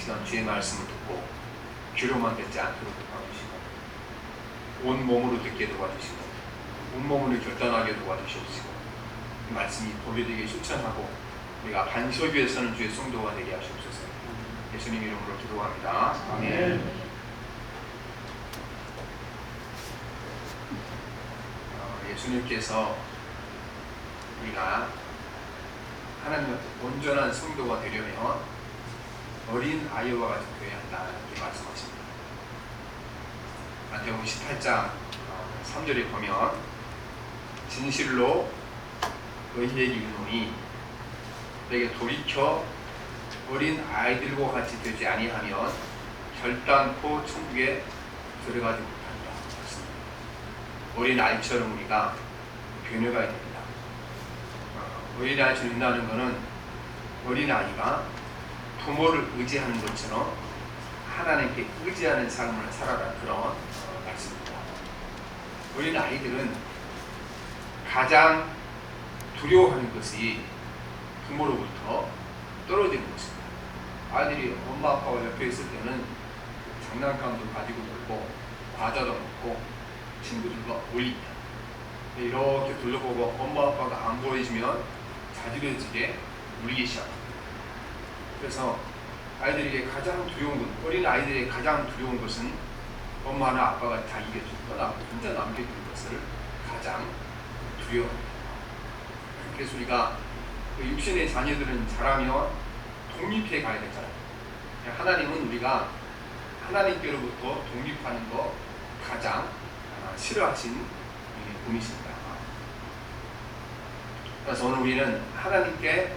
시간 주의 말씀을 듣고 귀로만 듣지 않도록 도와주시고 온 몸으로 듣게 도와주시고 온 몸으로 결단하게 도와주시옵시고 이 말씀이 복이 되게 실천하고 우리가 반석위에 서는 주의 성도가 되게 하시옵소서. 예수님 이름으로 기도합니다. 아멘. 예수님께서 우리가 하나님 앞에 온전한 성도가 되려면 어린 아이와 같이 되어야 한다 이렇게 말씀하십니다. 마태복음 18장 3절에 보면 진실로 너희에게 이르노니 내게 돌이켜 어린 아이들과 같이 되지 아니하면 결단코 천국에 들어가지 못한다. 어린 아이처럼 우리가 변해가야 됩니다. 어린 아이처럼 된다는 것은 어린 아이가 부모를 의지하는 것처럼 하나님께 의지하는 삶을 살아가는 그런 말씀입니다. 어린 아이들은 가장 두려워하는 것이 부모로부터 떨어지는 것입니다. 아이들이 엄마 아빠가 옆에 있을 때는 장난감도 가지고 놀고 과자도 먹고 친구들과 어울립니다. 이렇게 둘러보고 엄마 아빠가 안 보이시면 자지러지게 울기 시작합니다. 그래서 아이들에게 가장 두려운 것, 어린 아이들에게 가장 두려운 것은 엄마나 아빠가 다 이겨주거나 혼자 남겨두는 것을 가장 두려워합니다. 그래서 우리가 육신의 자녀들은 자라면 독립해 가야 되잖아요. 하나님은 우리가 하나님께로부터 독립하는 거 가장 싫어하신 분이십니다. 그래서 오늘 우리는 하나님께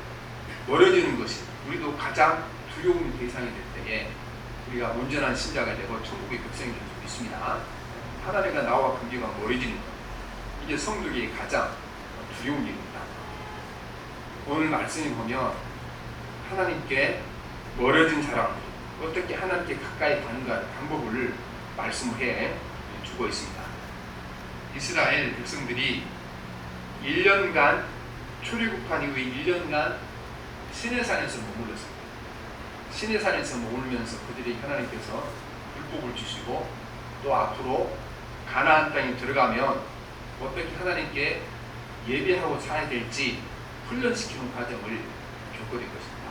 멀어지는 것이 우리도 가장 두려운 대상이 될 때에 우리가 온전한 신자가 되고 천국의 백성이 될 수 있습니다. 하나님과 나와 관계가 멀어지는 것, 이게 성도에게 가장 두려운 일입니다. 오늘 말씀을 보면 하나님께 멀어진 사람 어떻게 하나님께 가까이 가는가 방법을 말씀해 주고 있습니다. 이스라엘 백성들이 1년간 출애굽한 이후에 1년간 시내산에서 머물렀습니다. 시내산에서 머물면서 그들이 하나님께서 율법을 주시고 또 앞으로 가나안 땅에 들어가면 어떻게 하나님께 예배하고 살아야 될지 훈련시키는 과정을 겪게 된 것입니다.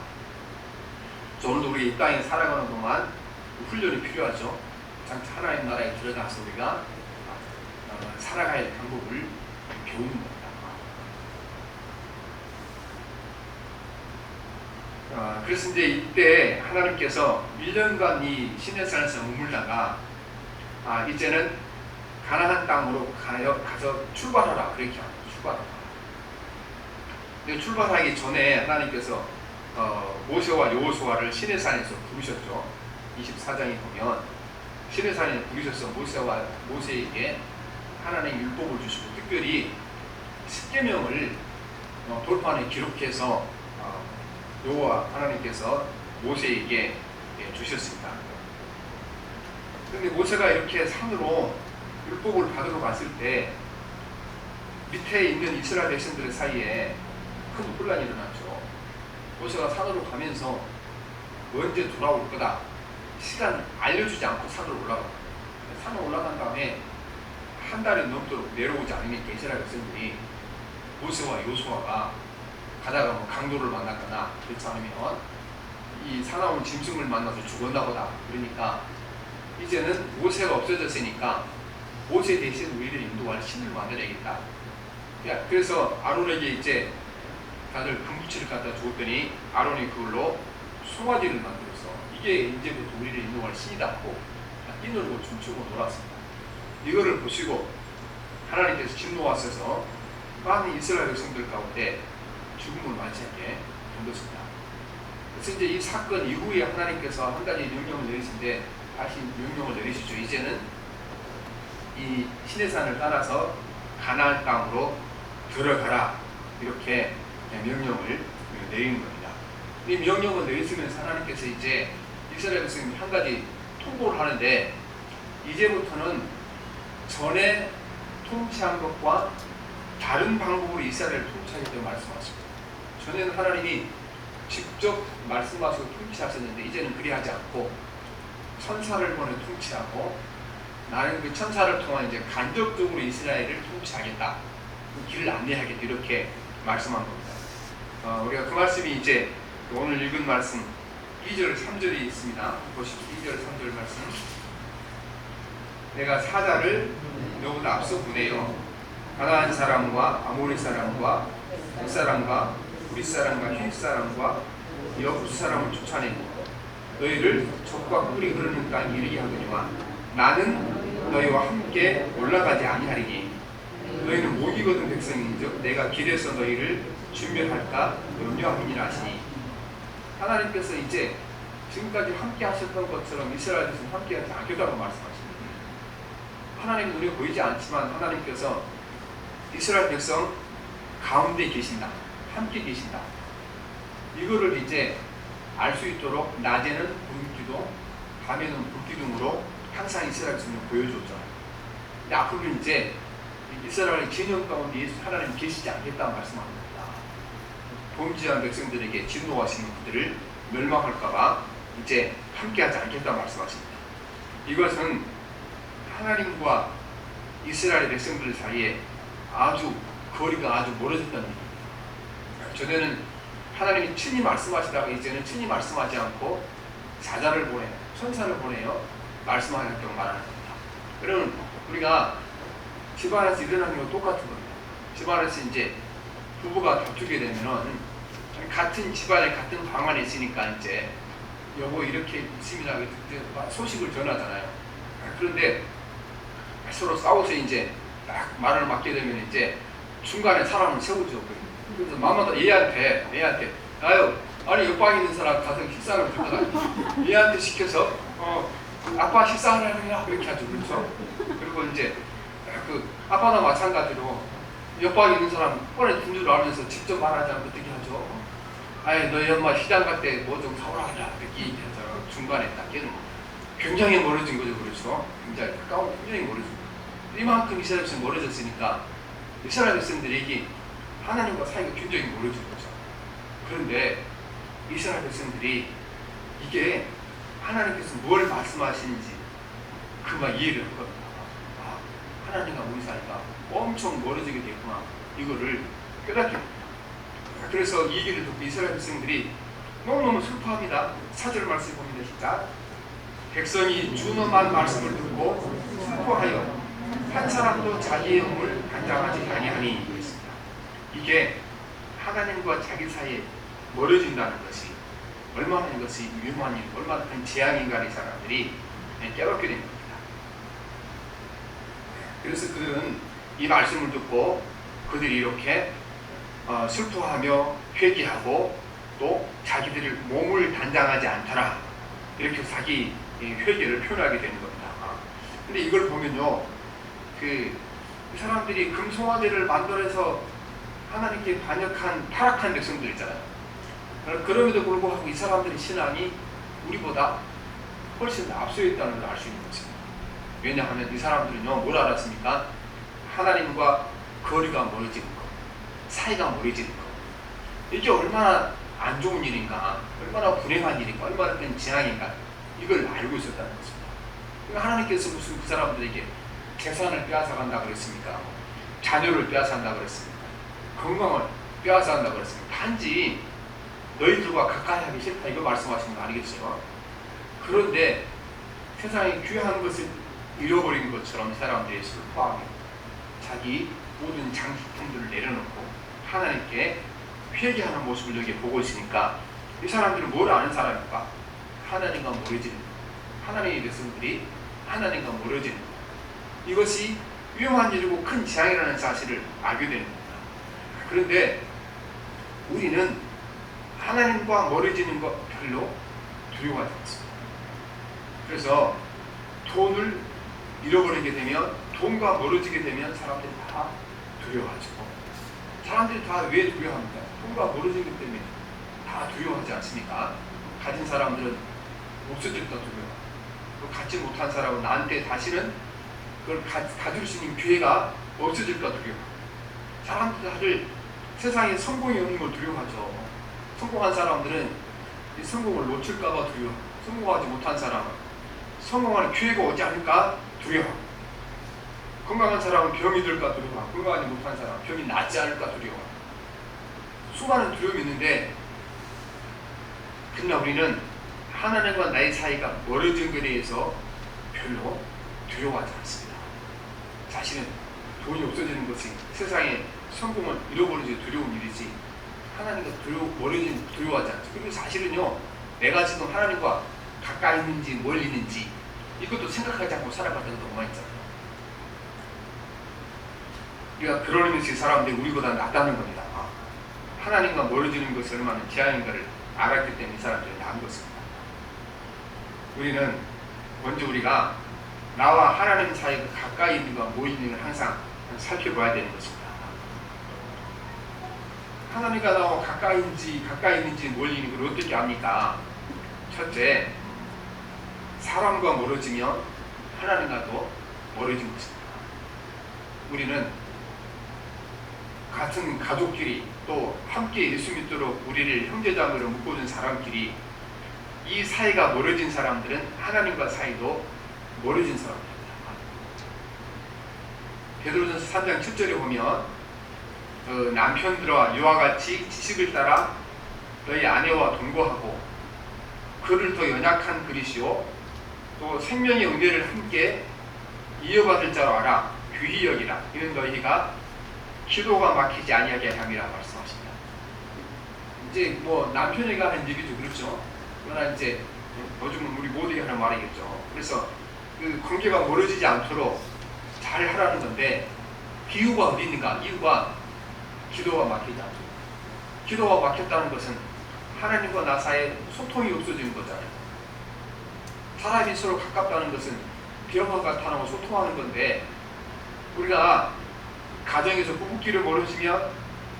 오늘도 우리 이 땅에 살아가는 동안 훈련이 필요하죠. 장차 하나님 나라에 들어가서 우리가 살아가야 할 방법을 배우는 겁니다. 그래서 이제 이때 하나님께서 1년간 이 시내산에서 머물다가 이제는 가나안 땅으로 가서 출발하라 그렇게 합니다. 출발하라. 근데 출발하기 전에 하나님께서 모세와 여호수아를 시내산에서 부르셨죠. 24장에 보면 시내산에 부르셔서 모세에게 하나님의 율법을 주시고 특별히 십계명을 돌판에 기록해서 여호와 하나님께서 모세에게 주셨습니다. 그런데 모세가 이렇게 산으로 율법을 받으러 갔을 때 밑에 있는 이스라엘 백성들 사이에 큰 혼란이 일어났죠. 모세가 산으로 가면서 언제 돌아올 거다 시간 알려주지 않고 산으로 올라갑니다. 산으로 올라간 다음에 한 달이 넘도록 내려오지 않으니까 이스라엘 백성들이 모세와 여호수아가 가다가 강도를 만났거나 그렇지 않으면 이 사나운 짐승을 만나서 죽었나 보다. 그러니까 이제는 모세가 없어졌으니까 모세 대신 우리를 인도할 신을 만들어야겠다. 그래서 아론에게 이제 다들 금붙이를 갖다 주었더니 아론이 그걸로 송아지를 만들어서 이게 이제부터 우리를 인도할 신이다 하고 뛰놀고 춤추고 놀았습니다. 이거를 보시고 하나님께서 진노하셔서 많은 이스라엘 백성들 가운데 죽음을 맞이하게 된 것입니다. 그래서 이제 이 사건 이후에 하나님께서 한 가지 명령을 내리신데 다시 명령을 내리시죠. 이제는 이 시내산을 따라서 가나안 땅으로 들어가라 이렇게 명령을 내리는 겁니다. 이 명령을 내리시면서 하나님께서 이제 이스라엘 백성이 한 가지 통보를 하는데 이제부터는 전에 통치한 것과 다른 방법으로 이스라엘을 통치하겠다고 말씀하십니다. 전에는 하나님이 직접 말씀하시고 통치하셨는데 이제는 그리하지 않고 천사를 보내 통치하고 나는 그 천사를 통한 이제 간접적으로 이스라엘을 통치하겠다, 그 길을 안내하겠다, 이렇게 말씀한 겁니다. 우리가 그 말씀이 이제 오늘 읽은 말씀 2절 3절이 있습니다. 보시죠. 2절 3절 말씀. 내가 사자를 너보다 앞서 보내요 가나안 사람과 아모리 사람과 헷 사람과 우리 사람과 힐 사람과 여부스 사람을 쫓아내고 너희를 적과 꿀이 흐르는 땅에 이르게 하거니와 나는 너희와 함께 올라가지 아니하리니 너희는 못 이거든 백성인즉 내가 길에서 너희를 준비할까 염려하니라 하시니, 하나님께서 이제 지금까지 함께 하셨던 것처럼 이스라엘 백성 함께 하지 않겠다고 말씀하십니다. 하나님 눈에 보이지 않지만 하나님께서 이스라엘 백성 가운데 계신다, 함께 계신다, 이거를 이제 알 수 있도록 낮에는 구름기둥, 밤에는 불기둥으로 항상 이스라엘 백성을 보여줬죠. 근데 앞으로는 이제 이스라엘의 진영 가운데 하나님 계시지 않겠다고 말씀합니다. 범죄한 백성들에게 진노하시는 그들을 멸망할까봐 이제 함께하지 않겠다고 말씀하십니다. 이것은 하나님과 이스라엘 백성들 사이에 아주 거리가 아주 멀어졌다는 얘기입니다. 전에는 하나님이 친히 말씀하시다가 이제는 친히 말씀하지 않고 사자를 보내요, 천사를 보내요, 말씀하셨다고 말하는 겁니다. 그러면 우리가 집안에서 일어나는 건 똑같은 겁니다. 집안에서 이제 부부가 다투게 되면은 같은 집안에 같은 방 안에 있으니까 이제 여보 이렇게 있습니다 소식을 전하잖아요. 그런데 서로 싸워서 이제 딱 말을 맞게 되면 이제 중간에 사람을 세우죠. 그래서 마마다 얘한테 아니 옆방에 있는 사람 가서 식사를 주다가 얘한테 시켜서 아빠 식사하느냐 이렇게 하죠. 그렇죠? 그리고 이제 그 아빠나 마찬가지로 옆방에 있는 사람 뻔히 준 줄 알면서 직접 말하지 않고 어떻게 하죠? 아이 너희 엄마 시장 갈 때 뭐 좀 사오라 하자 이렇게 얘기해서 중간에 딱 얘는 굉장히 멀어진 거죠. 그렇죠? 굉장히 가까운, 굉장히 멀어진 거죠. 이만큼 이스라엘 백성이 멀어졌으니까 이스라엘 백성들에게 하나님과 사이가 굉장히 멀어진 거죠. 그런데 이스라엘 백성들이 이게 하나님께서 뭘 말씀하시는지 그만 이해를 한 겁니다. 하나님과 우리 사이가 엄청 멀어지게 됐구나, 이거를 깨닫게 됩니다. 그래서 이 얘기를 듣고 이스라엘 백성들이 너무너무 슬퍼합니다. 4절 말씀 봅니다. 시작. 백성이 준엄한 말씀을 듣고 슬퍼하여 한 사람도 자기의 영을 단장하지 아니하니 그랬습니다. 이게 하나님과 자기 사이에 멀어진다는 것이 얼마나 이것이 위험한 일, 얼마나 큰 재앙인가 이 사람들이 깨닫게 됩니다. 그래서 그들은 이 말씀을 듣고 그들이 이렇게 슬퍼하며 회개하고 또 자기들의 몸을 단장하지 않더라, 이렇게 자기 회개를 표현하게 되는 겁니다. 근데 이걸 보면요, 이 사람들이 금송아지를 만들어서 하나님께 반역한 타락한 백성들 있잖아요. 그럼에도 불구하고 이 사람들의 신앙이 우리보다 훨씬 더 앞서 있다는 걸 알 수 있는 것입니다. 왜냐하면 이 사람들은요, 뭘 알았습니까? 하나님과 거리가 멀어지는 것, 사이가 멀어지는 것, 이게 얼마나 안 좋은 일인가, 얼마나 불행한 일인가, 얼마나 큰 재앙인가, 이걸 알고 있었다는 것입니다. 그러니까 하나님께서 무슨 그 사람들에게 재산을 빼앗아간다 그랬습니까? 자녀를 빼앗아간다 그랬습니까? 건강을 빼앗아간다 그랬습니까? 단지 너희들과 가까이 하기 싫다, 이거 말씀하시는 거 아니겠어요? 그런데 세상에 귀한 것을 잃어버린 것처럼 사람들이 슬퍼하며 자기 모든 장식품들을 내려놓고 하나님께 회개하는 모습을 여기 보고 있으니까 이 사람들은 뭘 아는 사람일까? 하나님과 멀어지는 것, 하나님의 백성들이 하나님과 멀어지는 것, 이것이 위험한 일이고 큰 재앙이라는 사실을 알게 되는 겁니다. 그런데 우리는 하나님과 멀어지는 것 별로 두려워하지 않습니다. 그래서 돈을 잃어버리게 되면, 돈과 멀어지게 되면 사람들이 다 두려워하죠. 사람들이 다 왜 두려워합니까? 돈과 멀어지기 때문에 다 두려워하지 않습니까? 가진 사람들은 없어질까 두려워, 또 갖지 못한 사람은 나한테 다시는 그걸 가질 수 있는 기회가 없어질까 두려워. 사람들 다들 세상에 성공이 없는 걸 두려워하죠. 성공한 사람들은 이 성공을 놓칠까봐 두려워. 성공하지 못한 사람은 성공하는 기회가 오지 않을까 두려워. 건강한 사람은 병이 들까 두려워. 건강하지 못한 사람은 병이 낫지 않을까 두려워. 수많은 두려움이 있는데, 그러나 우리는 하나님과 나의 사이가 멀어진 것에 대해서 별로 두려워하지 않습니다. 사실은 돈이 없어지는 것이 세상에 성공을 잃어버리지 두려운 일이지, 하나님과 두려워하지 않죠. 그리고 사실은요, 내가 지금 하나님과 가까이 있는지 멀리 있는지 이것도 생각하지 않고 살아가는 경우가 있잖아요. 우리가 그러면서 이 사람들이 우리보다 낫다는 겁니다. 하나님과 멀어지는 것이 얼마나 지향인가를 알았기 때문에 이 사람들이 나은 것입니다. 우리는 먼저 우리가 나와 하나님 사이가 가까이 있는가 멀리 있는가 항상 살펴봐야 되는 것입니다. 하나님과 나와 가까이 있는지 멀리 있는 걸 어떻게 압니까? 첫째, 사람과 멀어지면 하나님과도 멀어진 것입니다. 우리는 같은 가족끼리 또 함께 예수 믿도록 우리를 형제자매로 묶어준 사람끼리 이 사이가 멀어진 사람들은 하나님과 사이도 멀어진 사람들입니다. 베드로전서 3장 7절에 보면 남편들과 이와 같이 지식을 따라 너희 아내와 동거하고 그를 더 연약한 그리시오 또 생명의 은혜를 함께 이어받을 자로 알아 귀히 여기라. 이는 너희가 기도가 막히지 아니하게 함이라 말씀하십니다. 이제 뭐 남편에게 하는 얘기죠, 그렇죠? 그러나 이제 요즘은 우리 모두에게 하는 말이겠죠. 그래서 그 관계가 멀어지지 않도록 잘 하라는 건데, 이유가 어디 있는가? 이유가 기도가 막히지 않도록. 기도가 막혔다는 것은 하나님과 나 사이에 소통이 없어지는 거잖아요. 사람이 서로 가깝다는 것은 비영과 같아하고 소통하는 건데, 우리가 가정에서 부부끼리 멀어지면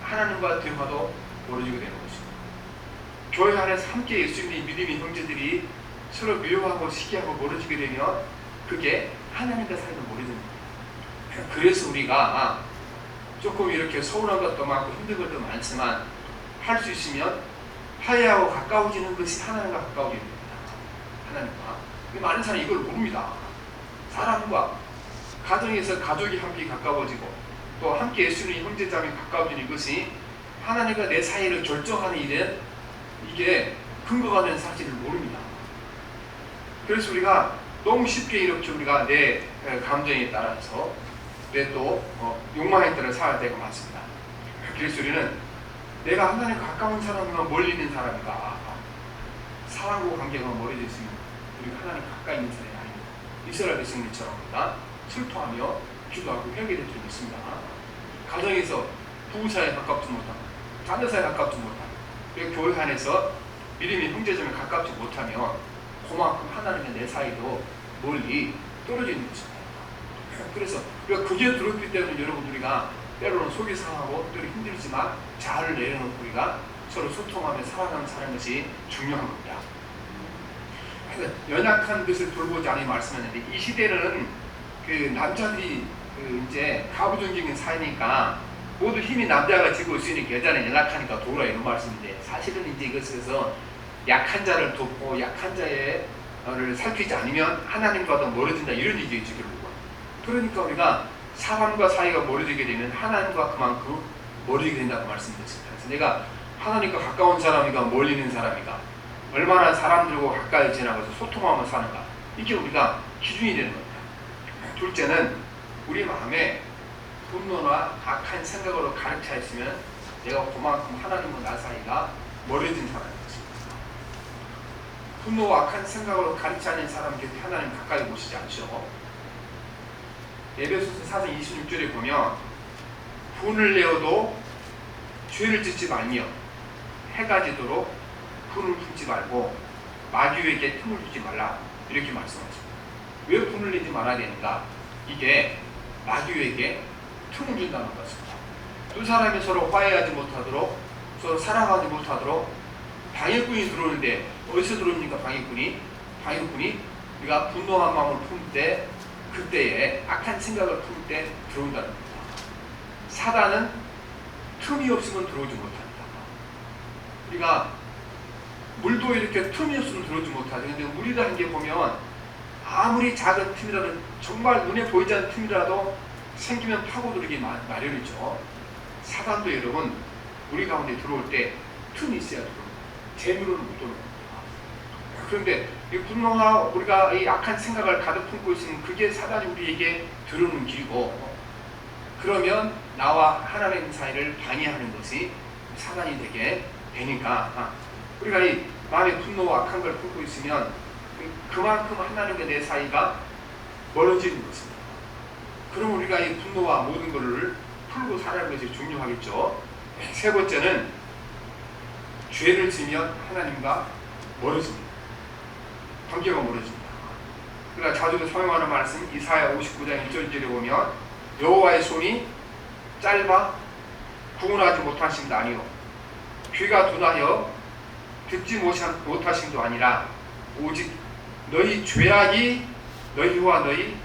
하나님과 대화도 멀어지게 되는 것입니다. 교회 안에서 함께 예수님의 믿음의 형제들이 서로 미워하고 시기하고 멀어지게 되면 그게 하나님과 사이도 멀어집니다. 그래서 우리가 조금 이렇게 서운한 것도 많고 힘든 것도 많지만 할 수 있으면 화해하고 가까워지는 것이 하나님과 가까워지는 겁니다. 하나님과. 많은 사람이 이걸 모릅니다. 사람과 가정에서 가족이 함께 가까워지고 또 함께 예수님의 형제자매 가까워지는 것이 하나님과 내 사이를 결정하는 일은 이게 근거가 되는 사실을 모릅니다. 그래서 우리가 너무 쉽게 이렇게 우리가 내 감정에 따라서 내 또 욕망에 따라 살아야 되고 많습니다. 그래서 우리는 내가 하나님과 가까운 사람이나 멀리 있는 사람인가, 사랑과 관계가 멀어져 있으면 우리가 하나님 가까이 있는 사람이 아닙니다. 이스라엘 백성들처럼 우리가 슬퍼하며 기도하고 회개될 줄 믿습니다. 가정에서 부부 사이에 가깝지 못하고 자녀 사이에 가깝지 못하고 그리고 교회 안에서 믿음의 형제자매 가깝지 못하면 그만큼 하나님과 내 사이도 멀리 떨어지는 것입니다. 그래서 우리가 그게 들었기 때문에 여러분 우리가 때로는 속이 상하고 때로 힘들지만 잘 내려놓고 우리가 서로 소통하며 살아가는 사는 것이 중요한 겁니다. 그러니까 연약한 것을 돌보지 않으니 말씀했는데, 이 시대는 그 남자들이 이제 가부존적인 사회니까 모두 힘이 남자가 지고 있으니까 여자는 연약하니까 도우라 이런 말씀인데, 사실은 이제 이것에서 약한 자를 돕고 약한 자를 살피지 않으면 하나님과도 멀어진다 이런 얘기죠, 결국은. 그러니까 우리가 사람과 사이가 멀어지게 되면 하나님과 그만큼 멀어지게 된다고 말씀드렸습니다. 그래서 내가 하나님과 가까운 사람이가 멀리 있는 사람이가 얼마나 사람들과 가까이 지나가서 소통하며 사는가, 이게 우리가 기준이 되는 겁니다. 둘째는 우리 마음에 분노나 악한 생각으로 가득 차 있으면 내가 그만큼 하나님과 나 사이가 멀어진 사람인 것입니다. 분노와 악한 생각으로 가득 차 있는 사람 곁에 하나님 가까이 모시지 않죠. 에베소서 4장 26절에 보면 분을 내어도 죄를 짓지 말며 해가 지도록 분을 품지 말고 마귀에게 틈을 주지 말라 이렇게 말씀하십니다. 왜 분을 내지 말아야 되는가? 이게 마귀에게 틈을 준다는 것입니다. 두 사람이 서로 화해하지 못하도록 서로 사랑하지 못하도록 방해꾼이 들어오는데 어디서 들어옵니까? 방해꾼이 우리가 분노한 마음을 품을 때 그때에 악한 생각을 품을 때 들어온다는 겁니다. 사단은 틈이 없으면 들어오지 못합니다. 우리가 물도 이렇게 틈이 없으면 들어오지 못하죠. 근데 물이라는 게 보면 아무리 작은 틈이라도 정말 눈에 보이지 않는 틈이라도 생기면 파고들기 마련이죠. 사단도 여러분 우리 가운데 들어올 때 틈이 있어야 들어옵니다. 재물은 못 들어옵니다. 그런데 이 분노나 우리가 이 악한 생각을 가득 품고 있으면 그게 사단이 우리에게 들어오는 길이고, 그러면 나와 하나님 사이를 방해하는 것이 사단이 되게 되니까 우리가 이 마음의 분노와 악한 걸 품고 있으면 그만큼 하나님과 내 사이가 멀어지는 것입니다. 그럼 우리가 이 분노와 모든 것을 풀고 살아가는 것이 중요하겠죠. 세 번째는 죄를 지면 하나님과 멀어집니다. 관계가 멀어집니다. 그러니까 자주 사용하는 말씀 이사야 59장 1절에 보면 여호와의 손이 짧아 구원하지 못하심도 아니요 귀가 둔하여 듣지 못하심도 아니라 오직 너희 죄악이 너희와 너희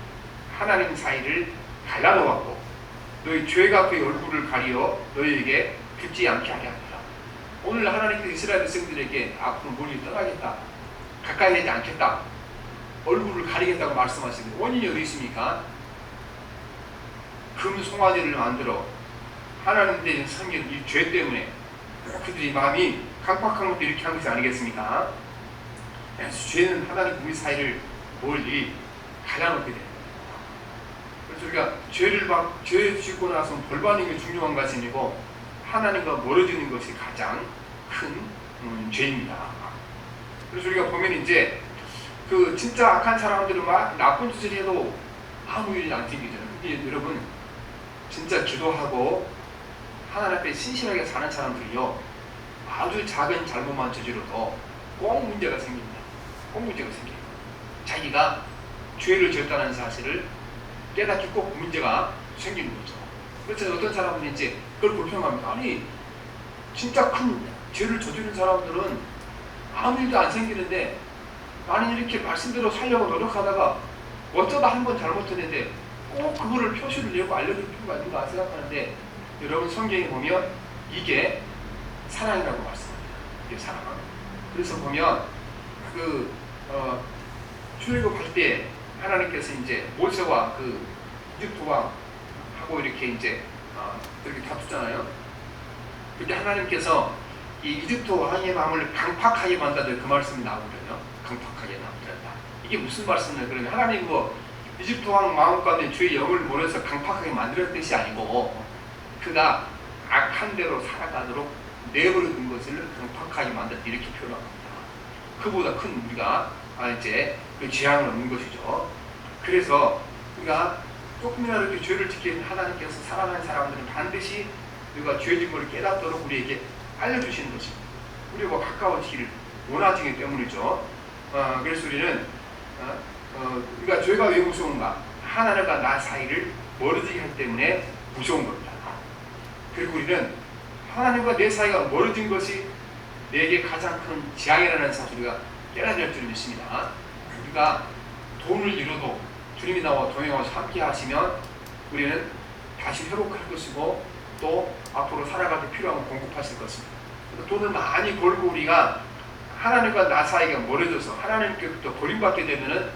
하나님 사이를 갈라놓았고 너희 죄가 그의 얼굴을 가리어 너희에게 듣지 않게 하게 합니다. 오늘 하나님께서 이스라엘 백성들에게 앞으로 멀리 떠나겠다, 가까이 되지 않겠다, 얼굴을 가리겠다고 말씀하시는데 원인이 어디 있습니까? 금 송아지를 만들어 하나님 대신 섬기는 이 죄 때문에 그들이 마음이 강팍한 것도 이렇게 한 것이 아니겠습니까? 그래서 죄는 하나님 우리 사이를 멀리 갈라놓게 됩니다. 그래서 우리가 죄를 짓고 나서 벌 받는 게 중요한 것이 아니고 하나님과 멀어지는 것이 가장 큰 죄입니다. 그래서 우리가 보면 이제 그 진짜 악한 사람들은 막 나쁜 짓을 해도 아무 일이 안 생기잖아요. 근데 여러분 진짜 기도하고 하나님 앞에 신실하게 사는 사람들이요 아주 작은 잘못만 저지러도 꼭 문제가 생깁니다. 꼭 문제가 생겨요. 자기가 죄를 지었다는 사실을 깨닫기 꼭 문제가 생기는 거죠. 그래서 어떤 사람은 이제 그걸 불평합니다. 아니 진짜 큰 죄를 저지른 사람들은 아무 일도 안 생기는데 나는 이렇게 말씀대로 살려고 노력하다가 어쩌다 한 번 잘못했는데 꼭 그거를 표시를 내고 알려줄 필요가 있는가 생각하는데, 여러분 성경에 보면 이게 사랑이라고 말씀합니다. 이게 사랑. 그래서 보면 출애굽할 때 하나님께서 이제 모세와 그 이집트 왕하고 이렇게 이제 그렇게 다투잖아요. 그때 하나님께서 이 이집트 왕의 마음을 강팍하게 만들다 그 말씀이 나오거든요. 강팍하게 만들었다. 이게 무슨 말씀이냐? 그러면 하나님 이집트 왕 마음 가운데 주의 영을 몰아서 강팍하게 만들었던 뜻이 아니고 그가 악한 대로 살아가도록 내버려둔 것을 강팍하게 만들었다 이렇게 표현합니다. 그보다 큰 우리가 이제 그 재앙을 얻는 것이죠. 그래서 우리가 조금이라도 이렇게 죄를 지키는 하나님께서 사랑하는 사람들은 반드시 우리가 죄진 것을 깨닫도록 우리에게 알려주시는 것입니다. 우리가 가까워지기를 원하시기 때문이죠. 그래서 우리는 우리가 죄가 왜 무서운가? 하나님과 나 사이를 멀어지게 하기 때문에 무서운 겁니다. 그리고 우리는 하나님과 내 사이가 멀어진 것이 내게 가장 큰 재앙이라는 사실을 우리가 깨달아야 할 줄 믿습니다. 우리가 돈을 잃어도 주님이 나와 동행하셔서 함께 하시면 우리는 다시 회복할 것이고 또 앞으로 살아가기 필요한 공급하실 것입니다. 돈을 많이 벌고 우리가 하나님과 나 사이가 멀어져서 하나님께부터 버림받게 되면은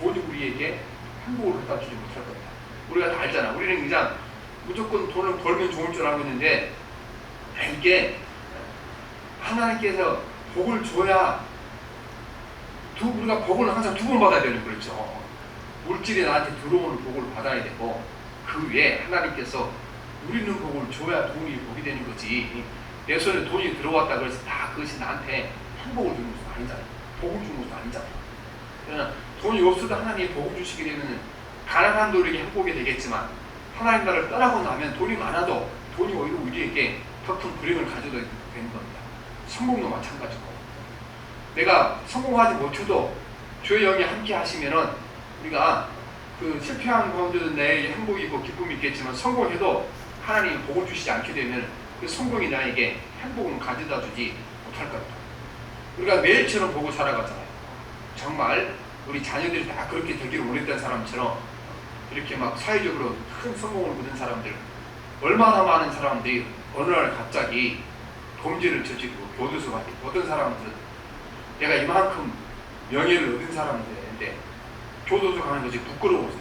돈이 우리에게 행복을 갖다 주지 못할 겁니다. 우리가 다 알잖아. 우리는 그냥 무조건 돈을 벌면 좋을 줄 알고 있는데 이게 하나님께서 복을 줘야 우리가 복을 항상 두 번 받아야 되는 거죠. 물질이 나한테 들어오는 복을 받아야 되고 그 외에 하나님께서 누리는 복을 줘야 돈이 복이 되는 거지. 내 손에 돈이 들어왔다 그래서 다 그것이 나한테 행복을 주는 것은 아니잖아요. 복을 주는 것은 아니잖아요. 그러나 돈이 없어도 하나님이 복을 주시게 되면 가난한 노력이 행복이 되겠지만 하나님 나라를 떠나고 나면 돈이 많아도 돈이 오히려 우리에게 더 큰 불행을 가져다 되는 겁니다. 성공도 마찬가지고 내가 성공하지 못해도 주의 영이 함께 하시면은 우리가 그 실패한 가운데도 내 행복이 있고 기쁨이 있겠지만 성공해도 하나님이 복을 주시지 않게 되면 그 성공이 나에게 행복은 가져다 주지 못할 겁니다. 우리가 매일처럼 보고 살아가잖아요. 정말 우리 자녀들이 다 그렇게 되기를 원했던 사람처럼 이렇게 막 사회적으로 큰 성공을 거둔 사람들, 얼마나 많은 사람들이 어느 날 갑자기 범죄를 저지르고 교도소가 되고, 어떤 사람들은 내가 이만큼 명예를 얻은 사람인데 교도소 가는 것이 부끄러워서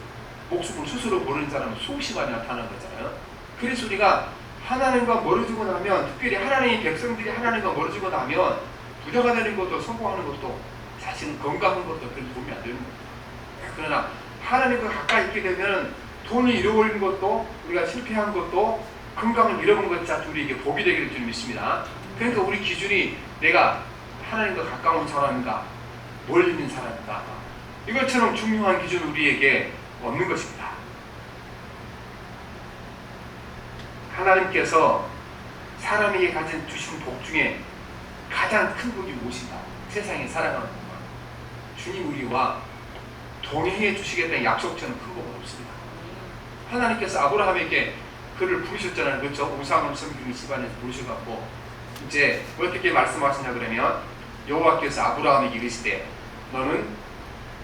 목숨을 스스로 버리는 사람은 수없이 많이 나타나는 거잖아요. 그래서 우리가 하나님과 멀어지고 나면, 특별히 하나님의 백성들이 하나님과 멀어지고 나면 부자가 되는 것도 성공하는 것도 사실은 건강한 것도 그런 도움이 안 되는 거예요. 그러나 하나님과 가까이 있게 되면 돈을 잃어버리는 것도, 우리가 실패한 것도, 건강을 잃어버린 것도 다 우리에게 복이 되기를 줄 믿습니다. 그러니까 우리 기준이 내가 하나님과 가까운 사람인가, 멀리 있는 사람인가, 이것처럼 중요한 기준은 우리에게 없는 것입니다. 하나님께서 사람에게 가진 주신 복 중에 가장 큰 복이 무엇인가? 세상에 살아가는 것만 주님 우리와 동행해 주시겠다는 약속처럼 큰 복은 없습니다. 하나님께서 아브라함에게 그를 부르셨잖아요. 그렇죠? 우상을 섬기는 집안에서 부르셔갖고 이제 어떻게 말씀하시냐 그러면, 여호와께서 아브라함에게 이르시되 너는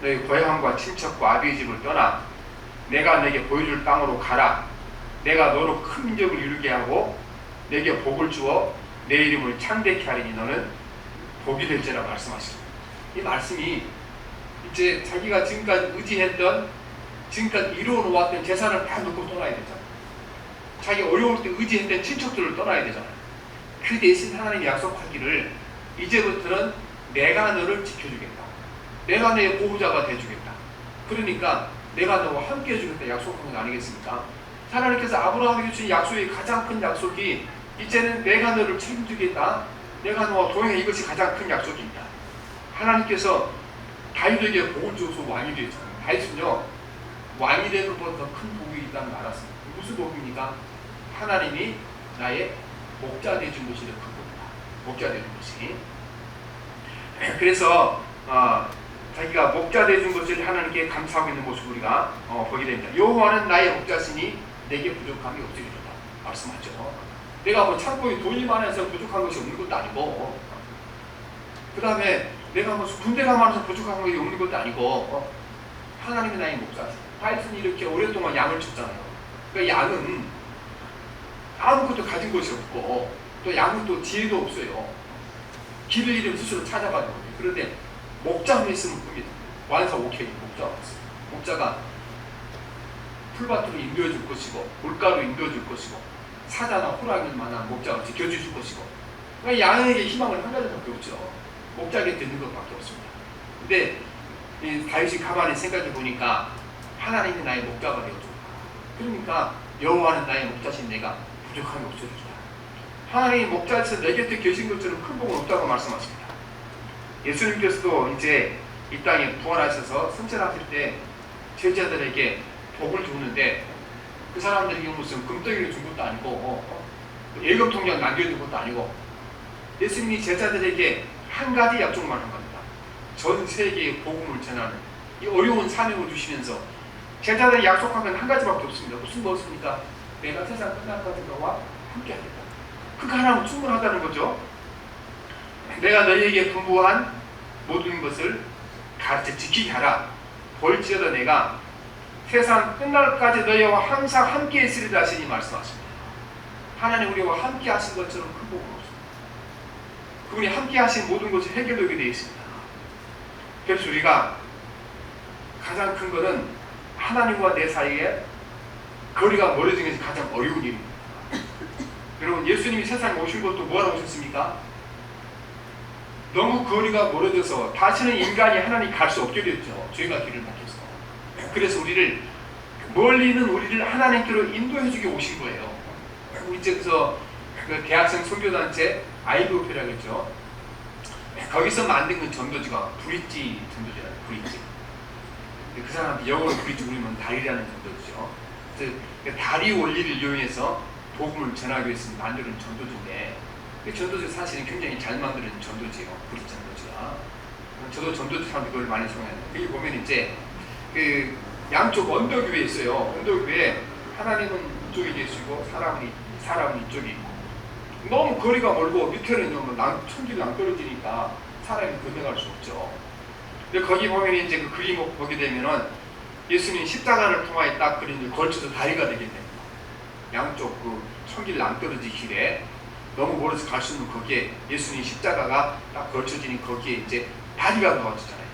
너희 고향과 친척과 아비의 집을 떠나 내가 내게 보여줄 땅으로 가라. 내가 너로 큰 민족을 이루게 하고 내게 복을 주어 내 이름을 창대케 하리니 너는 복이 될지라 말씀하십니다. 이 말씀이 이제 자기가 지금까지 의지했던, 지금까지 이루어 놓았던 재산을 다 놓고 떠나야 되잖아요. 자기 어려울 때 의지했던 친척들을 떠나야 되잖아요. 그 대신 하나님이 약속하기를 이제부터는 내가 너를 지켜주겠다. 내가 내 보호자가 돼주겠다. 그러니까 내가 너와 함께 해주겠다 약속한 건 아니겠습니까? 하나님께서 아브라함에게 주신 약속의 가장 큰 약속이 이제는 내가 너를 책임지겠다. 내가 너와 동행해. 이것이 가장 큰 약속입니다. 하나님께서 다윗에게 복을 줘서 왕이 되었잖아요. 다윗은요, 왕이 되는 것보다 더 큰 복이 있다는 걸 알았습니다. 무슨 복입니까? 하나님이 나의 목자 되어준 것이 더 큰 복이다. 목자 되어준 것이. 그래서 자기가 목자 되어준 것을 하나님께 감사하고 있는 모습을 우리가 보게 됩니다. 여호와는 나의 목자시니 내게 부족함이 없으리로다 말씀하죠. 내가 뭐 창고에 돈이 많아서 부족한 것이 없는 것도 아니고, 그 다음에 내가 뭐 군대가 많아서 부족한 것이 없는 것도 아니고, 하나님이 나의 목자시. 다윗은 이렇게 오랫동안 양을 쳤잖아요. 그러니까 양은 아무것도 가진 것이 없고, 또 양은 또 지혜도 없어요. 길을 잃으면 스스로 찾아가지고. 그런데 목자가 있으면 큽니다. 완사 오케이. 목자가 있어요. 목자가 풀밭으로 인도해 줄 것이고, 물가로 인도해 줄 것이고, 사자나 호랑이를 만한 목자가 지켜주실 것이고, 그러니까 양에게 희망은 한 가지밖에 없죠. 목자에게 듣는 것밖에 없습니다. 근데 다윗이 가만히 생각해 보니까 하나님이 나의 목자가 되어주고, 그러니까 여호와는 나의 목자신 내가 부족함이 없어지리라. 하나님이 목자에서 내 곁에 계신 것처럼 큰 복은 없다고 말씀하십니다. 예수님께서도 이제 이 땅에 부활하셔서 승천하실 때 제자들에게 복을 줬는데, 그 사람들에게 무슨 금덩이를 준 것도 아니고 예금 통장 남겨준 것도 아니고, 예수님이 제자들에게 한 가지 약속만 한 겁니다. 전 세계에 복음을 전하는 이 어려운 사명을 주시면서 제자들이 약속한 건 한 가지밖에 없습니다. 무슨 무엇입니까? 내가 세상 끝날까지 너와 함께 하겠다. 그거 하나면 충분하다는 거죠. 내가 너희에게 분부한 모든 것을 가르쳐 지키게 하라. 볼지어다 내가 세상 끝날까지 너희와 항상 함께 있으리라 하시니 말씀하십니다. 하나님 우리와 함께 하신 것처럼 큰 복은 없습니다. 그분이 함께 하신 모든 것이 해결되게 되어 있습니다. 그래서 우리가 가장 큰 것은 하나님과 내 사이에 거리가 멀어진 것이 가장 어려운 일입니다. 여러분, 예수님이 세상에 오신 것도 뭐하러 오셨습니까? 너무 거리가 멀어져서 다시는 인간이 하나님 갈 수 없게 됐죠. 죄가 길을 막혀서. 그래서 우리를, 멀리 있는 우리를 하나님께로 인도해주게 오신 거예요. 이제 그 대학생 선교단체 IVF라고 했죠. 거기서 만든 건 전도지가 브릿지 전도지라고, 브릿지. 그 사람한테 영어로 브릿지 우리면 다리라는 전도지죠. 그래서 다리 원리를 이용해서 복음을 전하기 위해서 만드는 전도지인데, 그 전도지 사실은 굉장히 잘 만드는 전도지예요. 브릿지 전도지가. 저도 전도지 사람들 그걸 많이 사용하는데, 여기 보면 이제 그 양쪽 언덕 위에 있어요. 언덕 위에 하나님은 이쪽에 계시고 사람은 이쪽에 있고, 너무 거리가 멀고 밑에는 천길이 낭떨어지니까 사람이 건너갈 수 없죠. 근데 거기 보면 이제 그 그림을 보게 되면은 예수님 십자가를 통하여 딱 그린 걸쳐서 다리가 되겠네요. 양쪽 그 천길 낭떨어지 길에 너무 멀어서 갈 수 있는 거기에 예수님 십자가가 딱 걸쳐지니 거기에 이제 다리가 놓아지잖아요.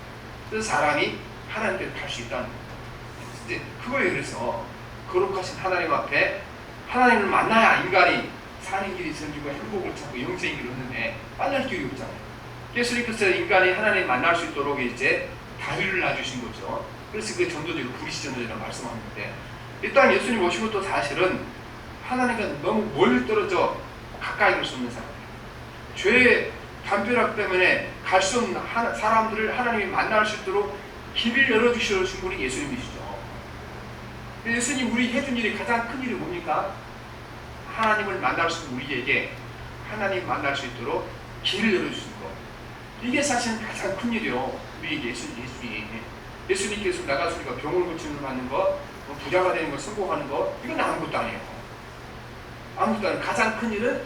그래서 사람이 하나님께 갈 수 있다는 거예요. 이제 그거에 그래서 거룩하신 하나님 앞에 하나님을 만나야 인간이 사는 길이 생기고 행복을 찾고 영생의 길을 얻는데 만날 길이 없잖아요. 예수님께서 인간이 하나님 만날 수 있도록 이제 다리를 놔주신 거죠. 그래서 그 전도자로 부리시 전도자라고 말씀하는데 일단 예수님 오신 것도 사실은 하나님과 너무 멀리 떨어져 가까이 갈 수 없는 사람이에요. 죄의 담벼락 때문에 갈 수 없는 사람들을 하나님이 만날 수 있도록 길을 열어주신 분이 예수님이시죠. 예수님 우리 해준 일이 가장 큰 일이 뭡니까? 하나님을 만날 수 있는 우리에게 하나님 만날 수 있도록 길을 열어주신 것. 이게 사실 가장 큰 일이요. 우리에게 예수님께서 나가시니까 병을 고침을 받는 것, 부자가 되는 것, 성공하는 것, 이건 아무것도 아니에요. 아무것도 아니에요. 가장 큰 일은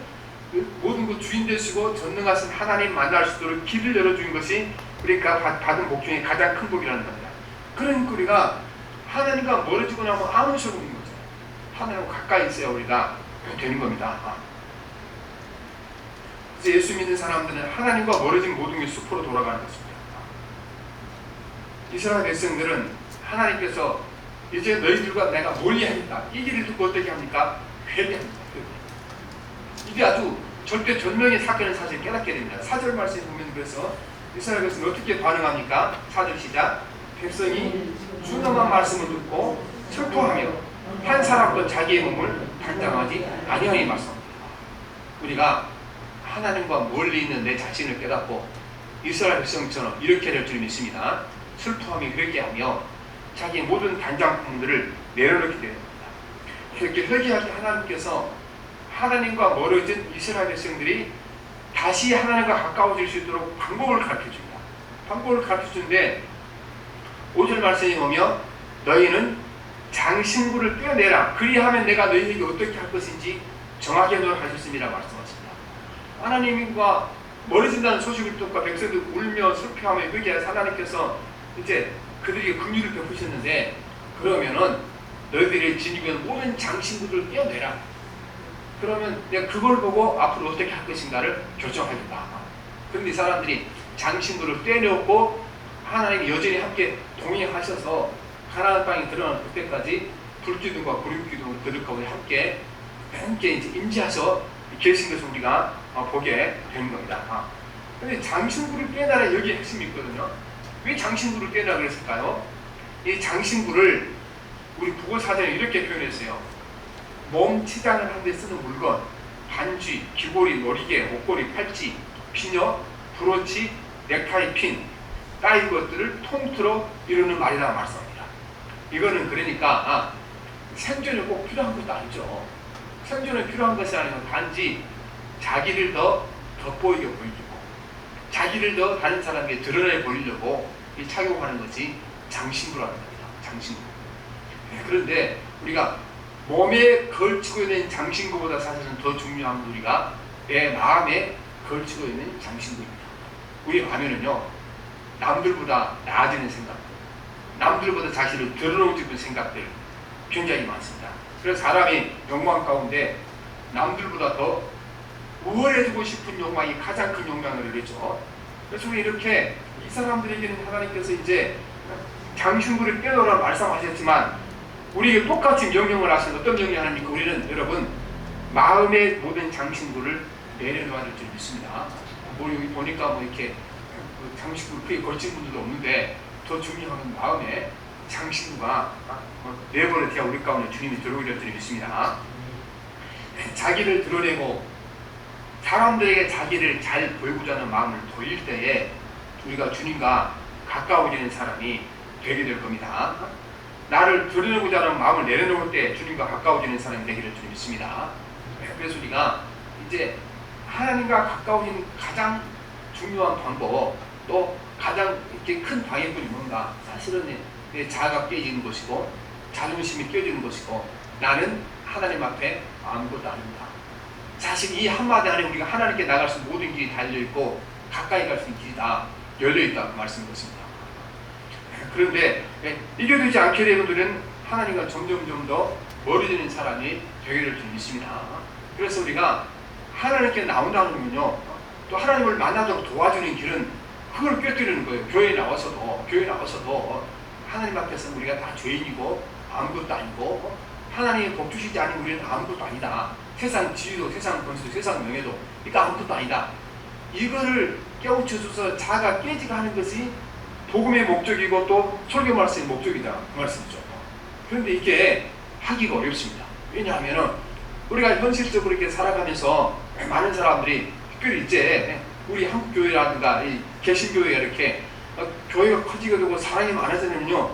모든 것 주인 되시고 전능하신 하나님 만날 수 있도록 길을 열어주는 것이 우리가 받은 복 중에 가장 큰 복이라는 겁니다. 그러니까 우리가 하나님과 멀어지고 나면 아무 소용 없는 거죠. 하나님과 가까이 있어야 우리가 되는 겁니다. 그래서 예수 믿는 사람들은 하나님과 멀어진 모든 게 숲으로 돌아가는 것입니다. 이스라엘 백성들은 하나님께서 이제 너희들과 내가 멀리하겠다. 이 길을 듣고 어떻게 합니까? 회개합니다. 이게 아주 절대절명의 사건을 사실 깨닫게 됩니다. 4절 말씀에 보면 그래서 이스라엘 백성은 어떻게 반응합니까? 4절 시작. 백성이 준엄한 말씀을 듣고 슬퍼하며 한 사람도 자기의 몸을 단장하지 아니하니 말씀합니다. 우리가 하나님과 멀리 있는 내 자신을 깨닫고 이스라엘 백성처럼 이렇게 될 줄 믿습니다. 슬퍼하며 그렇게 하며 자기의 모든 단장품들을 내려놓게 됩니다. 이렇게 회개할 때 하나님께서 하나님과 멀어진 이스라엘 백성들이 다시 하나님과 가까워질 수 있도록 방법을 가르쳐줍니다. 방법을 가르쳐주는데 5절 말씀에 보면 너희는 장신구를 떼어내라. 그리하면 내가 너희에게 어떻게 할 것인지 정하게 하도록 하셨습니다. 말씀하십니다. 하나님과 멀어진다는 소식을 듣고 백성들 울며 슬퍼하며 회개해서 하나님께서 이제 그들에게 긍휼을 베푸셨는데 그러면은 너희들이 지니고 있는 모든 장신구들을 떼어내라. 그러면 내가 그걸 보고 앞으로 어떻게 할 것인가를 결정하겠다. 그런데 이 사람들이 장신구를 떼어내었고 하나님이 여전히 함께 동행하셔서 가나안 땅에 들어가는 그때까지 불기둥과 구름기둥을 그들 가운데 함께 이제 임재하셔 계신 것을 우리가 보게 되는 겁니다. 그런데 장신구를 떼어내라 여기에 핵심이 있거든요. 왜 장신구를 떼어내라 그랬을까요? 이 장신구를 우리 국어사전에 이렇게 표현했어요. 몸 치장을 하는 데 쓰는 물건, 반쥐, 귀고리, 머리개, 목걸이, 팔찌, 피녀, 브로치, 넥타이, 핀, 따위 것들을 통틀어 이루는 말이라고 말씀합니다. 이거는 그러니까 생존에 꼭 필요한 것도 아니죠. 생존에 필요한 것이 아니고 단지 자기를 더 돋보이게 보이려고 자기를 더 다른 사람에게 드러내 보이려고 착용하는 것이 장신구라는 겁니다. 장신구. 그런데 우리가 몸에 걸치고 있는 장신구보다 사실은 더 중요한 건 우리가 내 마음에 걸치고 있는 장신구입니다. 우리 마음에는요 남들보다 나아지는 생각, 남들보다 자신을 드러내고 싶은 생각들 굉장히 많습니다. 그래서 사람이 욕망 가운데 남들보다 더 우월해지고 싶은 욕망이 가장 큰 욕망을 이루죠. 그래서 우리 이렇게 이 사람들에게는 하나님께서 이제 장신구를 떼어놓으라고 말씀하셨지만 우리에게 똑같이 명령을 하신 어떤 명령을 하니까 우리는 여러분 마음의 모든 장신구를 내려놓아야 될 줄 믿습니다. 여기 보니까 뭐 이렇게 장신구를 크게 걸친 분들도 없는데 더 중요한 건 마음에 장신구가 내버려 둬야 우리 가운데 주님이 들어오게 될 줄 믿습니다. 자기를 드러내고 사람들에게 자기를 잘 보이고자 하는 마음을 보일 때에 우리가 주님과 가까워지는 사람이 되게 될 겁니다. 나를 드러내고자 하는 마음을 내려놓을 때 주님과 가까워지는 사람이 되기를 줄 믿습니다. 그래서 우리가 이제 하나님과 가까워지는 가장 중요한 방법 또 가장 이렇게 큰 방해꾼이 뭔가 사실은 내 자아가 깨지는 것이고 자존심이 깨지는 것이고 나는 하나님 앞에 아무것도 아닙니다. 사실 이 한마디 안에 우리가 하나님께 나갈 수 있는 모든 길이 달려있고 가까이 갈 수 있는 길이 다 열려있다고 말씀드렸습니다. 그런데 이게 되지 않게 되면 우리는 하나님과 점점 더 멀어지는 사람이 되게 될 줄 믿습니다. 그래서 우리가 하나님께 나온다는 건요, 또 하나님을 만나도록 도와주는 길은 그걸 꿰뚫는 거예요. 교회에 나와서도 하나님 앞에서 우리가 다 죄인이고 아무것도 아니고 하나님이 복 주시지 않으면 우리는 아무것도 아니다. 세상 지위도 세상 권수도 세상 명예도 그러니까 아무것도 아니다. 이거를 깨우쳐줘서 자아가 깨지가 하는 것이 복음의 목적이고 또 설교 말씀의 목적이다. 그 말씀이죠. 그런데 이게 하기가 어렵습니다. 왜냐하면 우리가 현실적으로 이렇게 살아가면서 많은 사람들이 특별히 이제 우리 한국교회라든가 이 개신교회가 이렇게 교회가 커지게 되고 사람이 많아지면요,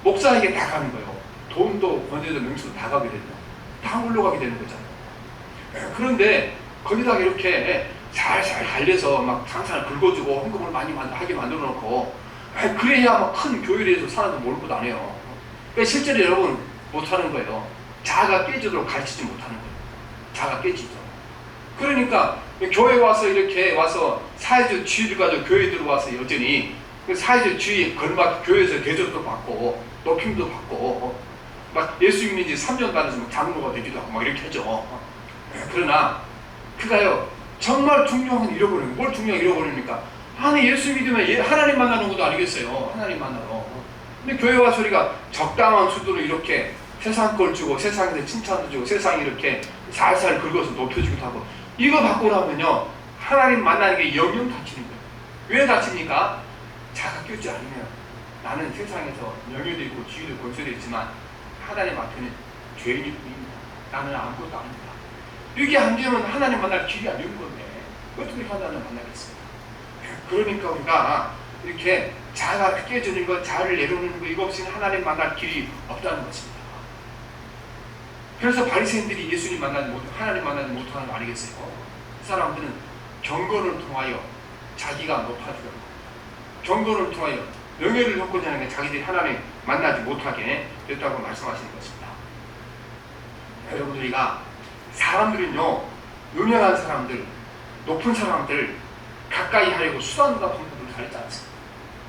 목사에게 다 가는 거예요. 돈도 권세도 명수도 다 가게 되죠. 다 물러가게 되는 거잖아요. 그런데 거기다가 이렇게 살살 달래서 막 항상 긁어주고 헌금을 많이 하게 만들어 놓고 그래야 막 큰 교회에서 사람도 모를 것도 안 해요. 그러니까 실제로 여러분 못하는 거예요. 자아가 깨지도록 가르치지 못하는 거예요. 자아가 깨지죠. 그러니까 교회 와서 이렇게 와서 사회적 지위를 가지고 교회에 들어와서 여전히 그 사회적 지위에 걸맞게 교회에서 대접도 받고 높임도 받고 막 예수 믿는 지 3년 다녀서 막 장로가 되기도 하고 막 이렇게 하죠. 그러나 그가요 정말 중요한 걸 잃어버려요. 뭘 중요한 걸 잃어버립니까? 아니 예수 믿으면 하나님 만나는 것도 아니겠어요. 하나님 만나러. 근데 교회 와서 우리가 적당한 수도로 이렇게 세상 걸 주고 세상에서 칭찬도 주고 세상에 이렇게 살살 긁어서 높여주기도 하고 이거 받고 나면요 하나님 만나는 게 영영 다치는 거예요. 왜 다칩니까? 자가 깨지 않으면 나는 세상에서 명예도 있고 지위도 권세도 있지만 하나님 앞에는 죄인일 뿐입니다. 나는 아무것도 아닙니다. 이게 안 되면 하나님 만날 길이 안 되는 건데 어떻게 하나님 만나겠습니까? 그러니까 우리가 이렇게 자아가 깨지는 것, 자아를 내려놓는 것, 이거 없이는 하나님 만날 길이 없다는 것입니다. 그래서 바리새인들이 예수님 만나지 못, 하나님 만나지 못하는 거 아니겠어요? 그 사람들은 경건을 통하여 자기가 높아지려고, 경건을 통하여 명예를 얻고자 하는 게 자기들이 하나님 만나지 못하게 됐다고 말씀하시는 것입니다. 여러분, 우리가 사람들은요, 유명한 사람들, 높은 사람들 가까이 하려고 수단과 방법을 가리지 않습니다.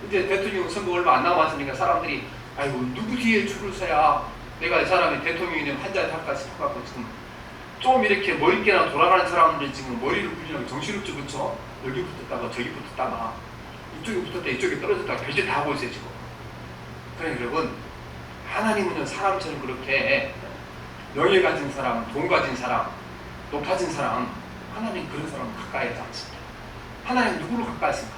이제 대통령 선거 얼마 안 남았으니까 사람들이 아이고 누구 뒤에 줄을 서야 내가 이 사람이 대통령이 되면 한 잔 할까 싶어갖고 지금 좀 이렇게 머리깨나 돌아가는 사람들이 지금 머리를 굴리려고 정신없죠. 그렇죠? 여기 붙었다가 저기 붙었다가 이쪽에 붙었다 이쪽에 떨어졌다가 별짓 다 하고 있어요 지금. 그러니까 여러분, 하나님은 사람처럼 그렇게 명예 가진 사람, 돈 가진 사람, 높아진 사람, 하나님 그런 사람 가까이 하지 않습니다. 하나님 누구를 가까이 했습니까?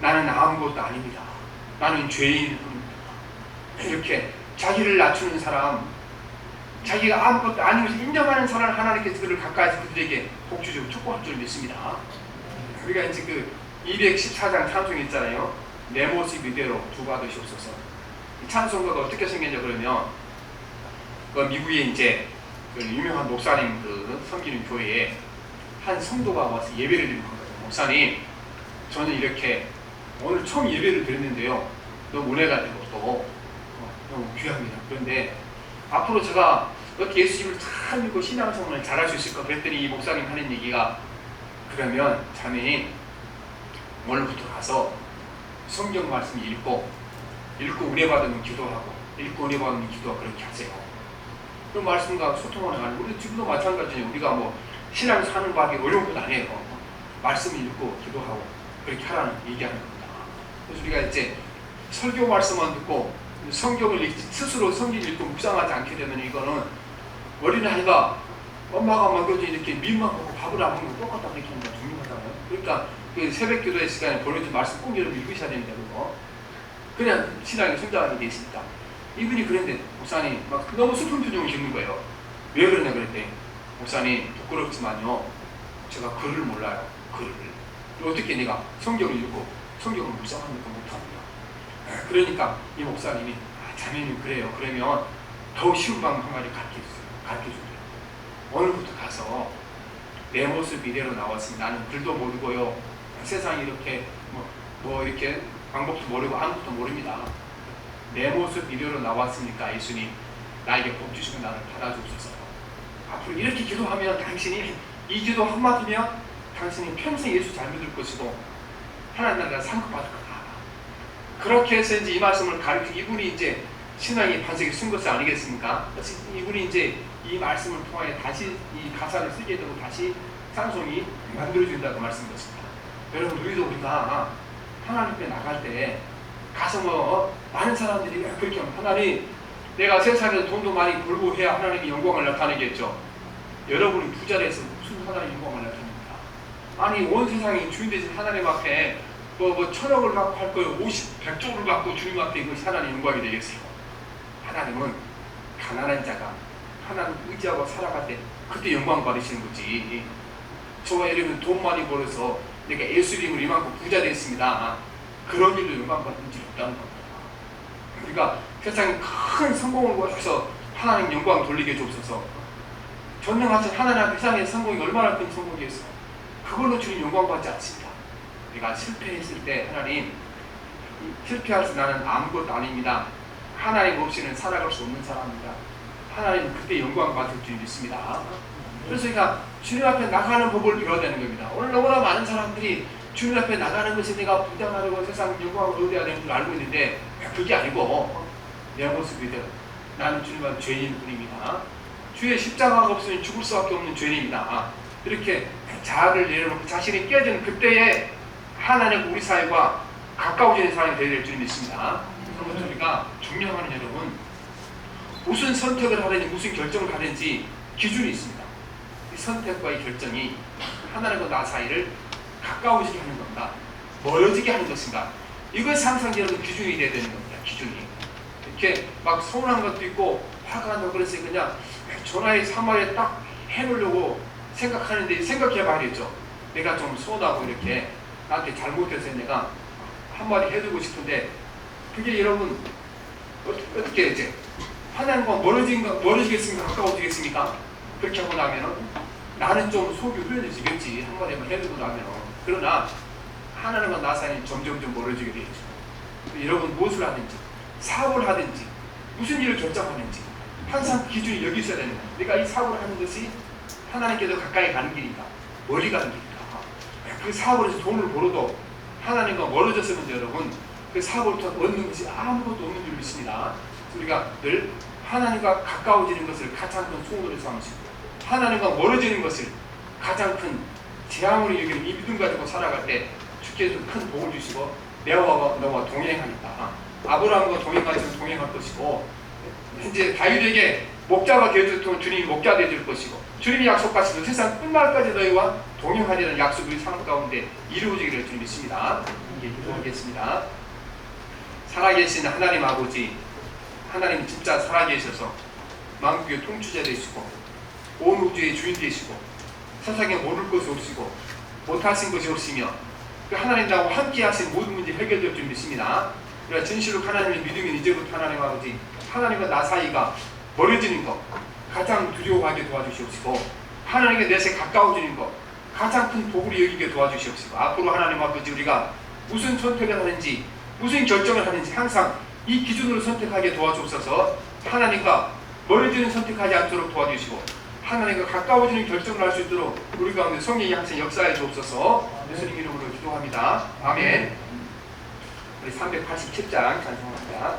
나는 아무것도 아닙니다. 나는 죄인일 뿐입니다. 이렇게 자기를 낮추는 사람, 자기가 아무것도 아니면서 인정하는 사람, 하나님께서 그를 가까이서 그들에게 복주시고 축복할 줄 믿습니다. 우리가 이제 그 214장 찬송이 있잖아요. 내 모습 이대로 두고 하시옵소서. 이 찬송가가 어떻게 생겼냐 그러면 그 미국에 이제 그 유명한 목사님 그 섬기는 교회에 한 성도가 와서 예배를 드리는 거예요. 목사님, 저는 이렇게 오늘 처음 예배를 드렸는데요. 너무 은혜가 되고 또 너무 귀합니다. 그런데 앞으로 제가 이렇게 예수님을 잘 믿고 신앙생활을 잘할 수 있을까 그랬더니 이 목사님 하는 얘기가 그러면 자매님 오늘부터 가서 성경 말씀 읽고 은혜 받으면 기도하고 읽고 은혜 받으면 기도하고 그렇게 하세요. 그 말씀과 소통하는 거 우리 지금도 마찬가지예요. 우리가 뭐 신앙 사는 밖에 어려운 것 아니에요. 말씀 읽고 기도하고 그렇게 하라는 얘기하는 겁니다. 그래서 우리가 이제 설교 말씀만 듣고 성경을 스스로 성경 읽고 묵상하지 않게 되면 이거는 어린아이가 엄마가 먹여준 이렇게 밀만 먹고 밥을 안 먹는 거 똑같다 그렇게 하는 거 중요하잖아요. 그러니까 그 새벽 기도의 시간에 보내준 말씀 꼭 여러분 읽으셔야 됩니다. 그거. 그냥 신앙이 성장하게 돼 있으니까. 이분이 그랬는데 목사님 막 너무 슬픈 표정을 짓는 거예요. 왜 그러냐 그랬더니 목사님 부끄럽지만요 제가 글을 몰라요. 글을. 어떻게 내가 성경을 읽고 성경을 묵상하는 거 못합니다. 그러니까 이 목사님이 자매님 그래요. 그러면 더 쉬운 방법 한 가지 가르쳐주세요. 오늘부터 가서 내 모습 이대로 나왔으니 나는 글도 모르고요. 세상이 이렇게 뭐 이렇게 방법도 모르고 아무것도 모릅니다. 내 모습 이대로 나왔으니까 예수님 나에게 복 주시고 나를 받아주옵소서. 앞으로 이렇게 기도하면 당신이 이 기도 한마디면 당신이 평생 예수 잘 믿을 것이고 하나님 나라가 상급받을 거다. 그렇게 해서 이제 이 말씀을 가르치고 이분이 이제 신앙의 반석에 쓴 것이 아니겠습니까? 그래서 이분이 이제 이 말씀을 통하여 다시 이 가사를 쓰게 되고 다시 찬송이 만들어진다고 말씀드렸습니다. 여러분, 우리가 하나님께 나갈 때 가서 많은 사람들이 그렇게 하면 하나님, 내가 세상에서 돈도 많이 벌고 해야 하나님의 영광을 나타내겠죠. 여러분이 부자를 해서 무슨 하나님의 영광을 나타냅니까? 아니, 온 세상이 주인 되신 하나님 앞에 천억을 갖고 할 거예요. 100조를 갖고 주님 앞에 이것이 하나님의 영광이 되겠어요. 하나님은 가난한 자가 하나님 의지하고 살아갈 때 그때 영광 받으시는 거지. 저와 여러분 돈 많이 벌어서 내가 예수님을 이만큼 부자 됐습니다. 그런 일로 영광 받은 줄 없다는 겁니다. 그러니까 세상에 큰 성공을 거쳐서 하나님 영광 돌리게 줍소서. 전능하신 하나님 앞에 세상의 성공이 얼마나 큰 성공이었어. 그걸로 주님 영광 받지 않습니다. 내가 실패했을 때 하나님, 실패할 때 나는 아무것도 아닙니다. 하나님 없이는 살아갈 수 없는 사람입니다. 하나님 그때 영광 받을 줄 믿습니다. 그래서 우리가 주님 앞에 나가는 법을 배워야 되는 겁니다. 오늘 너무나 많은 사람들이 주님 앞에 나가는 것이 내가 부자하고 세상 영광을 얻어야 되는 줄 알고 있는데 그게 아니고 내 모습이 돼요. 나는 주님 앞에 죄인일 뿐입니다. 주의 십자가가 없으면 죽을 수밖에 없는 죄인입니다. 이렇게 자아를 내려놓고 자신이 깨지는 그때에 하나님 우리 사회와 가까워지는 사람이 되어야 될 줄 믿습니다. 그러면 우리가 중요한 여러분, 무슨 선택을 하든지 무슨 결정을 하든지 기준이 있습니다. 이 선택과 이 결정이 하나님과 나 사이를 가까워지게 하는 겁니다. 멀어지게 하는 것인가? 이것이 항상 여러분 기준이 되어야 되는 겁니다. 기준이. 이렇게 막 서운한 것도 있고 화가 나고 그래서 그냥 전화에 3마리에 딱 해놓으려고 생각하는데 생각해 봐야겠죠. 내가 좀 서운하고 이렇게 나한테 잘못해서 내가 한마디 해주고 싶은데 그게 여러분 어떻게 이제 하나님과 멀어지겠습니까? 가까워지겠습니까? 그렇게 하고 나면은 나는 좀 속이 후련해지겠지. 한마디만 해주고 나면은. 그러나 하나님과 나 사이는 점점점 멀어지게 되죠. 여러분 무엇을 하든지 사업을 하든지 무슨 일을 결정하는지 항상 기준이 여기 있어야 되는 거예요. 내가 이 사업을 하는 것이 하나님께서 가까이 가는 길인가 멀리 가는 길인가. 그 사업을 해서 돈을 벌어도 하나님과 멀어졌으면 여러분 그 사업을 통해 얻는 것이 아무것도 없는 줄 믿습니다. 우리가 늘 하나님과 가까워지는 것을 가장 큰 소원으로 삼으시고 하나님과 멀어지는 것을 가장 큰 재앙으로 여기는 이 믿음 가지고 살아갈 때 주께서 큰 복을 주시고 내와 너와 동행하니까 아브라함과 동행하시면 동행할 것이고 이제 다윗에게 목자가 되어줄 주님이 목자 되어줄 것이고 주님이 약속하시는 세상 끝날까지 너희와 동행하리라는 약속이 삶 가운데 이루어지기를 주님 믿습니다. 기도하겠습니다. 살아계신 하나님 아버지, 하나님 진짜 살아계셔서 만국의 통치자 되시고 온 우주의 주인 되시고 세상에 모를 것이 없으시고 못하신 것이 없으며 그 하나님 나와 함께 하신 모든 문제 해결될 줄 믿습니다. 그러나 진실로 하나님을 믿으면 이제부터 하나님 아버지 하나님과 나 사이가 멀어지는 것 가장 두려워하게 도와주시옵시고 하나님께 내세 가까워지는 것 가장 큰 복을 여기게 도와주시옵시고 앞으로 하나님 아버지 우리가 무슨 선택을 하는지 무슨 결정을 하는지 항상 이 기준으로 선택하게 도와주옵소서. 하나님과 멀어지는 선택하지 않도록 도와주시고 하나님과 가까워지는 결정을 할 수 있도록 우리 가운데 성령이 항상 역사해 주옵소서. 예수님 이름으로 기도합니다. 아멘. 우리 387장 찬송합니다.